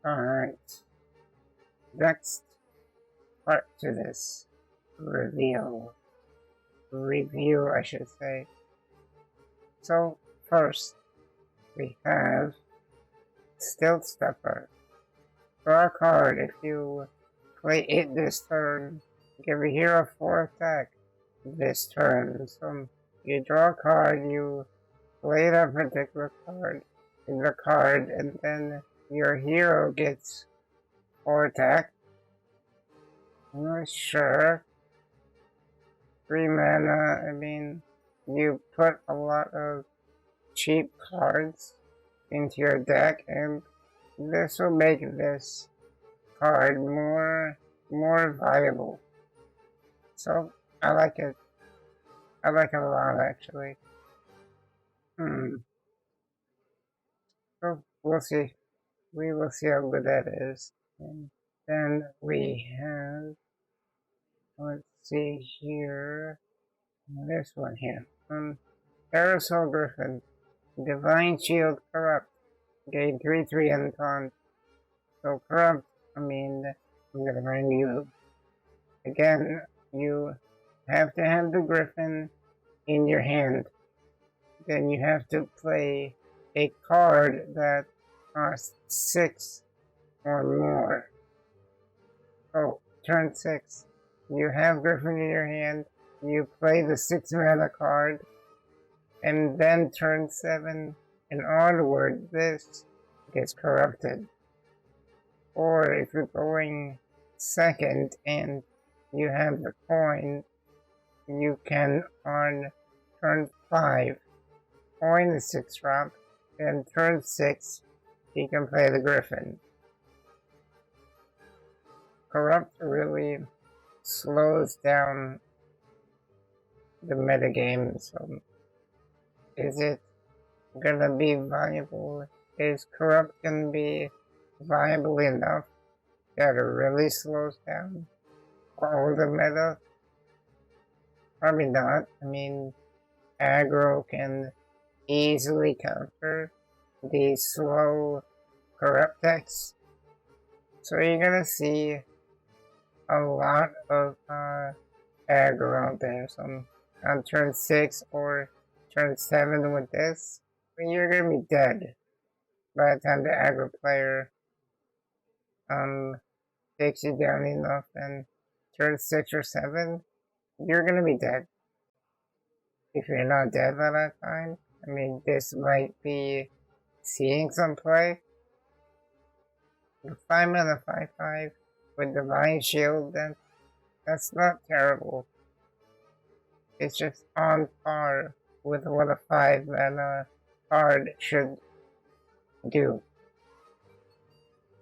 Alright, next part to this review, I should say. So, first, we have Stilt Stepper. Draw a card. If you play it this turn, give a hero 4 attack this turn. So, you draw a card, you play that particular card in the card, and then your hero gets 4 attack. I'm not sure. 3 mana, I mean, you put a lot of cheap cards into your deck, and this will make this card more viable. So, I like it. I like it a lot, actually. So, we'll see. We will see how good that is. And then we have, let's see here, this one here. Parasol Griffin, Divine Shield Corrupt, gain 3/3 and taunt. So Corrupt, I mean, I'm gonna remind you, again, you have to have the Griffin in your hand. Then you have to play a card that costs 6 or more. Oh, turn 6. You have Griffin in your hand, you play the 6 mana card, and then turn 7 and onward, this gets corrupted. Or if you're going second and you have the coin, you can on turn 5 coin the 6 drop, and turn 6 you can play the Griffin. Corrupt really slows down the metagame, so is it gonna be viable? Is Corrupt gonna be viable enough that it really slows down all the meta? Probably not. I mean, aggro can easily counter the slow Corrupt decks, so you're gonna see a lot of aggro out there. So on turn 6 or turn 7 with this, you're gonna be dead by the time the aggro player takes you down enough, and turn 6 or 7, you're gonna be dead. If you're not dead by that time, I mean, this might be seeing some play. The 5 mana 5/5 with Divine Shield, then that's not terrible. It's just on par with what a 5 mana card should do.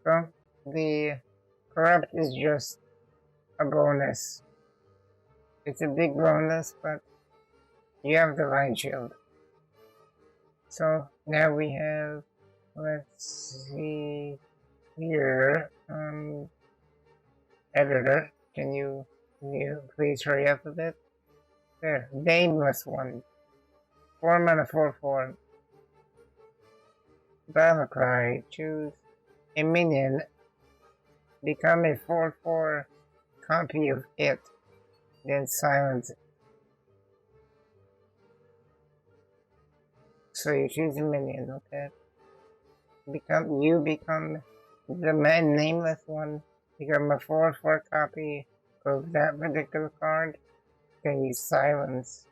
So, the Corrupt is just a bonus. It's a big bonus, but you have Divine Shield. So, now we have, let's see here, editor, can you please hurry up a bit? There, Nameless One. 4 mana 4/4. Battle Cry, choose a minion, become a 4/4 copy of it, then silence it. So you choose a minion, okay? You become the Nameless One, become a 4/4 copy of that particular card, then you silence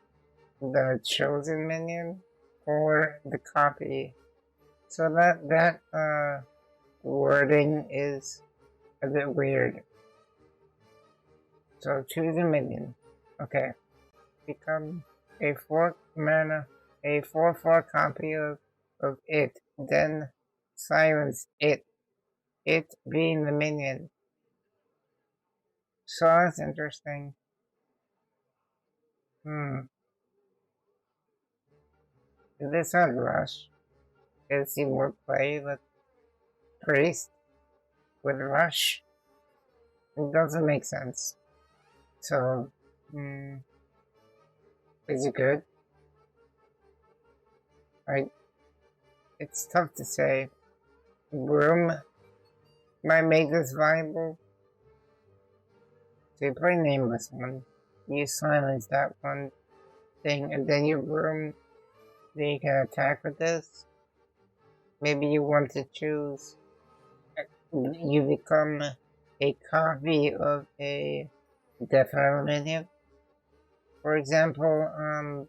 the chosen minion or the copy. So that wording is a bit weird. So choose a minion. Okay. Become a 4 mana, a 4/4 copy of it, then silence it. It being the minion. So that's interesting. This has Rush. Could see more play with Priest with Rush. It doesn't make sense. So, is it good? It's tough to say. Broom Might make this viable. So you play nameless one. You silence that one thing, and then you room. Then you can attack with this. Maybe you want to choose. You become a copy of a Death Rattle minion. For example,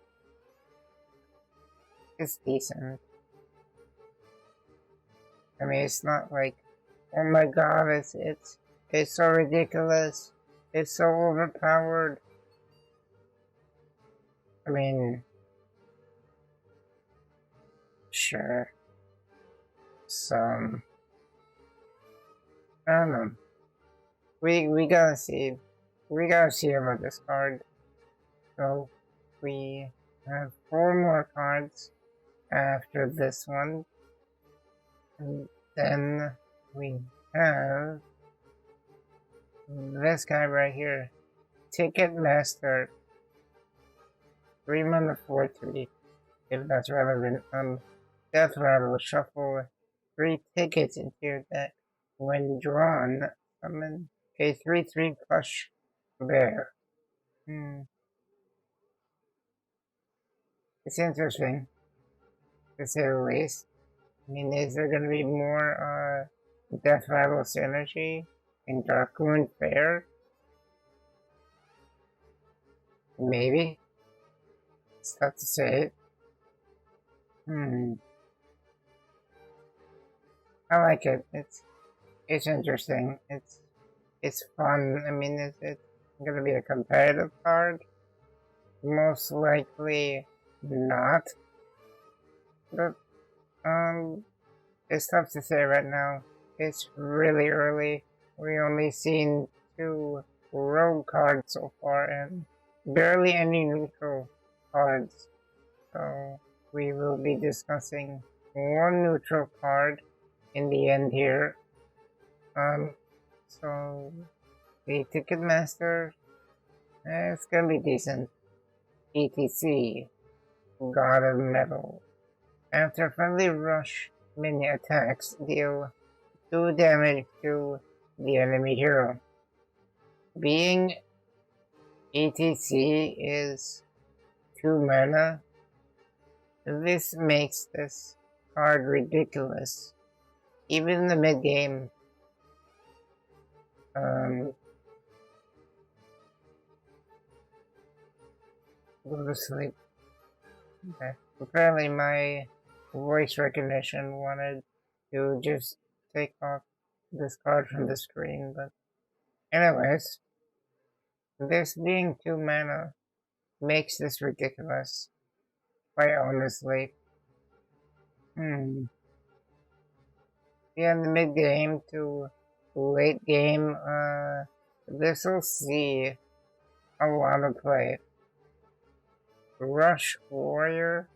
it's decent. I mean, it's not like, oh my god, it's so ridiculous. It's so overpowered. I mean, sure. Some, I don't know. We gotta see. We gotta see about this card. So we have 4 more cards after this one. And then we have this guy right here. Ticket Master. 3 mana 4/3. If that's relevant. Death Rattle, shuffle 3 tickets into your deck. When drawn, summon a 3/3 plush bear. It's interesting, to say the least. I mean, is there going to be more Death Rattle synergy in Darkmoon Faire? Maybe. It's tough to say. I like it. It's interesting. It's fun. I mean, it's going to be a competitive card. Most likely not. But it's tough to say right now. It's really early. We only seen 2 rogue cards so far and barely any neutral cards. So we will be discussing 1 neutral card in the end here. So the Ticketmaster, it's gonna be decent. ETC, God of Metal. After friendly rush, minion attacks deal 2 damage to the enemy hero. Being ETC is 2 mana, this makes this card ridiculous. Even in the mid game, go to sleep. Okay. Apparently my voice recognition wanted to just take off this card from the screen, but anyways, this being 2 mana makes this ridiculous, quite honestly. Yeah, in the mid game to late game, this will see a lot of play. Rush Warrior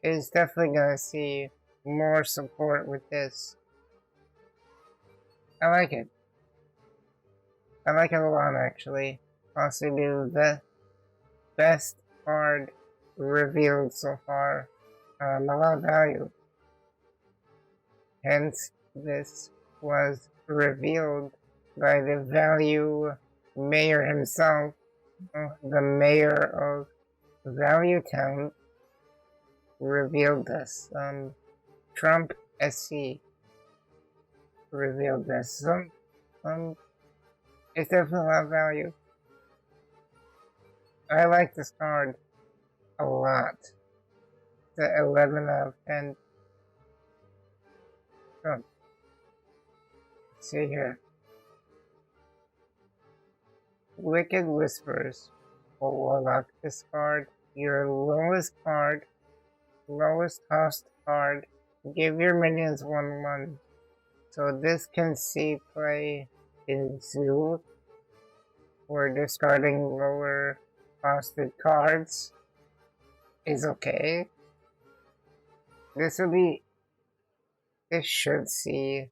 is definitely gonna see more support with this. I like it. I like it a lot, actually. Possibly the best card revealed so far. A lot of value. Hence, this was revealed by the value mayor himself, the mayor of Value Town, revealed this. Trump SC revealed this. It's definitely a lot of value. I like this card a lot. The 11 out of 10. Let's see here. Wicked Whispers for Warlock. Discard your lowest card, lowest cost card. Give your minions 1/1. So this can see play in Zoo, where discarding lower costed cards is okay. This should see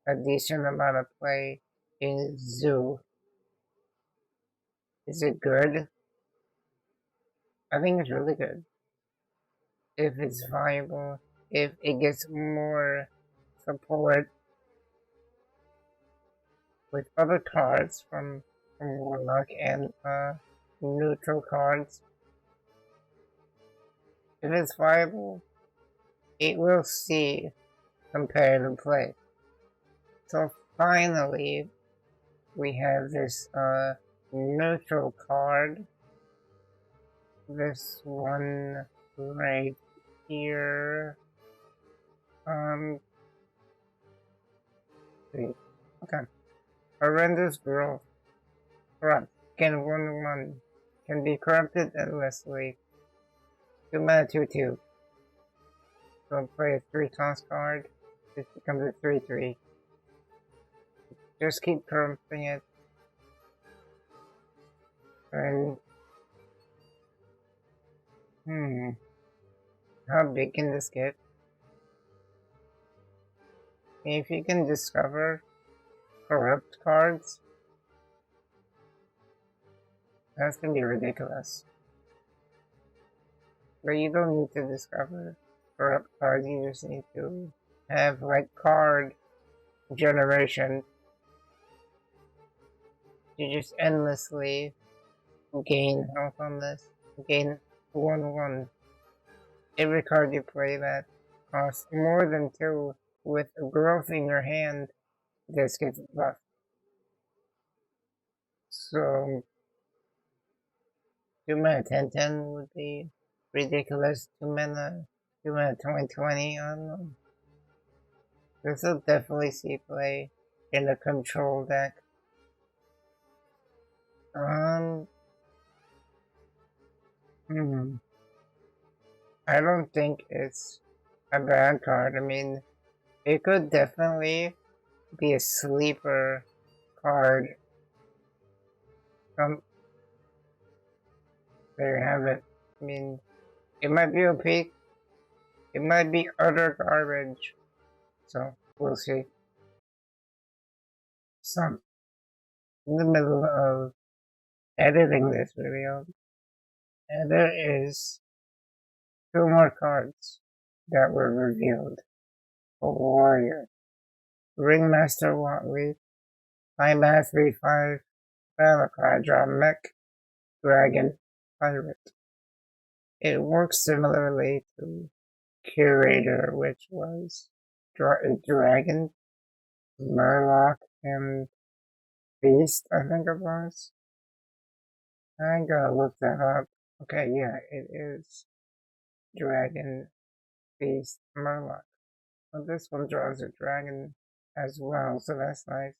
a decent amount of play in Zoo. Is it good? I think it's really good. If it's viable, if it gets more support, with other cards from Warlock and neutral cards. If it's viable, it will see comparative play. So finally, we have this neutral card. This one right here. Okay. Horrendous growth. Corrupt. Can 1/1. Can be corrupted endlessly. 2 mana 2/2. So play a 3-cost card. This becomes a 3/3. Just keep corrupting it. And how big can this get? If you can discover corrupt cards, that's gonna be ridiculous. But you don't need to discover corrupt cards, you just need to have like card generation. You just endlessly gain health on this. Gain 1/1. Every card you play that costs more than 2 with growth in your hand, this gets buffed. So 2 mana 10/10 would be ridiculous. 2 mana 20/20, I don't know. This will definitely see play in a control deck. I don't think it's a bad card. I mean, it could definitely be a sleeper card. There you have it. I mean, it might be OP. It might be utter garbage. So, we'll see. So, in the middle of editing this video, and there is 2 more cards that were revealed for Warrior. Ringmaster Watley, 5 mana 3/5, Battlecry, draw Mech, Dragon, Pirate. It works similarly to Curator, which was Dragon, Murloc, and Beast, I think it was. I gotta look that up. Okay, yeah, it is Dragon, Beast, Murloc. But this one draws a dragon as well, so that's nice.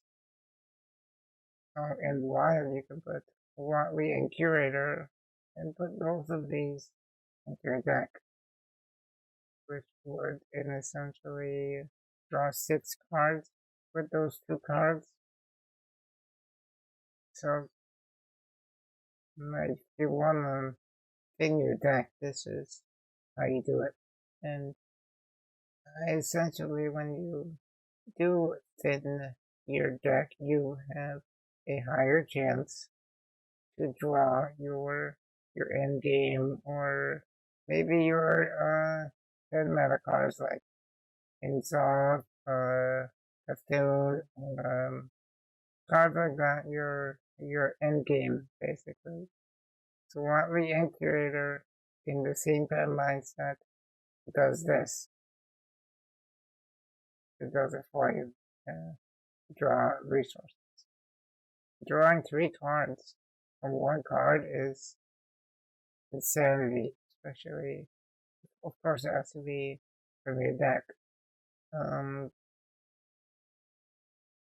Oh, and Wild, you can put Watley and Curator, and put both of these into your deck, which would essentially draw 6 cards with those 2 cards. So, if you want to thin your deck, this is how you do it. And essentially, when you do thin your deck, you have a higher chance to draw your end game, or maybe your 10 mana cards like Insult, Cthulhu, cards like that, your end game basically. So Watley and Curator in the same kind of mindset does this. It does it for you. Draw resources. Drawing 3 cards from 1 card is insanity, especially, of course, it has to be from your deck.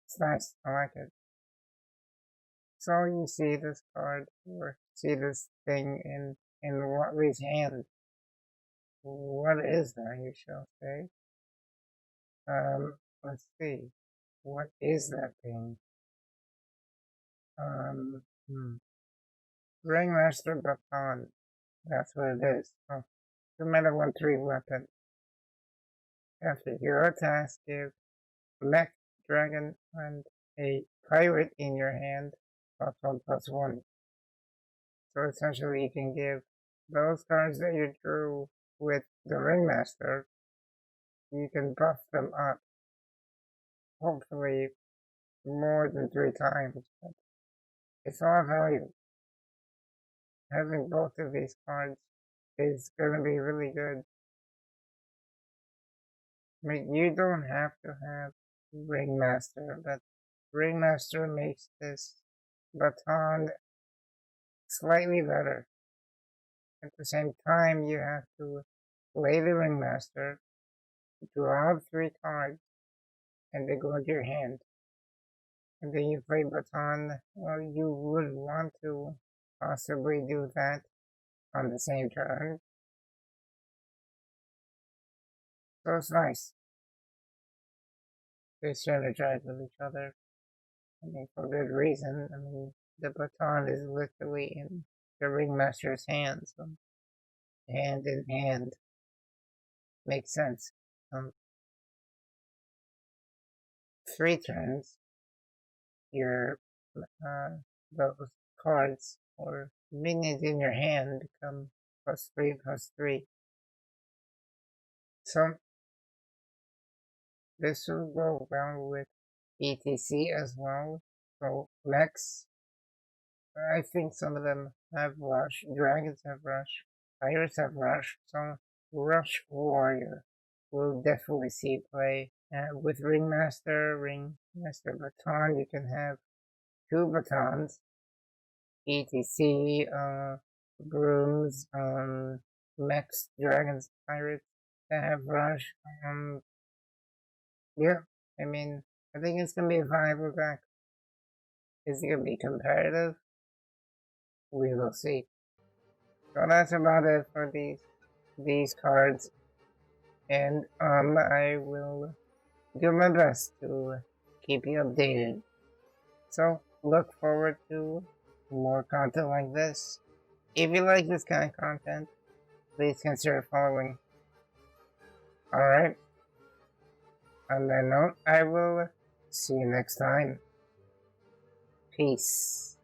It's nice, I like it. So you see this card, or see this thing in Watley's hand. What is that, you shall say? Let's see. What is that thing? Ringmaster Baton. That's what it is. Oh, 2 mana 1/3 weapon. After your task, give Mech, Dragon, and a Pirate in your hand, +1/+1. So essentially you can give those cards that you drew with the Ringmaster, you can buff them up. Hopefully more than 3 times, but it's all value. Having both of these cards is gonna be really good. I mean, you don't have to have Ringmaster, but Ringmaster makes this baton slightly better. At the same time, you have to play the Ringmaster, draw out 3 cards, and they go into your hand. And then you play baton. Well, you would want to possibly do that on the same turn. So it's nice. They synergize with each other. I mean, for good reason. I mean, the baton is literally in the ringmaster's hands. So hand in hand. Makes sense. 3 turns, your those cards or minions in your hand become +3/+3. So this will go well with ETC as well. So mechs, I think some of them have rush. Dragons have rush. Pirates have rush. So rush warrior will definitely see play. With ringmaster baton, you can have 2 batons. ETC, brooms, mechs, dragons, pirates that have rush. Yeah, I mean, I think it's gonna be a viable deck. Is it gonna be competitive? We will see. So that's about it for these cards, and I will do my best to keep you updated. So look forward to more content like this. If you like this kind of content, please consider following. Alright, on that note, I will see you next time. Peace.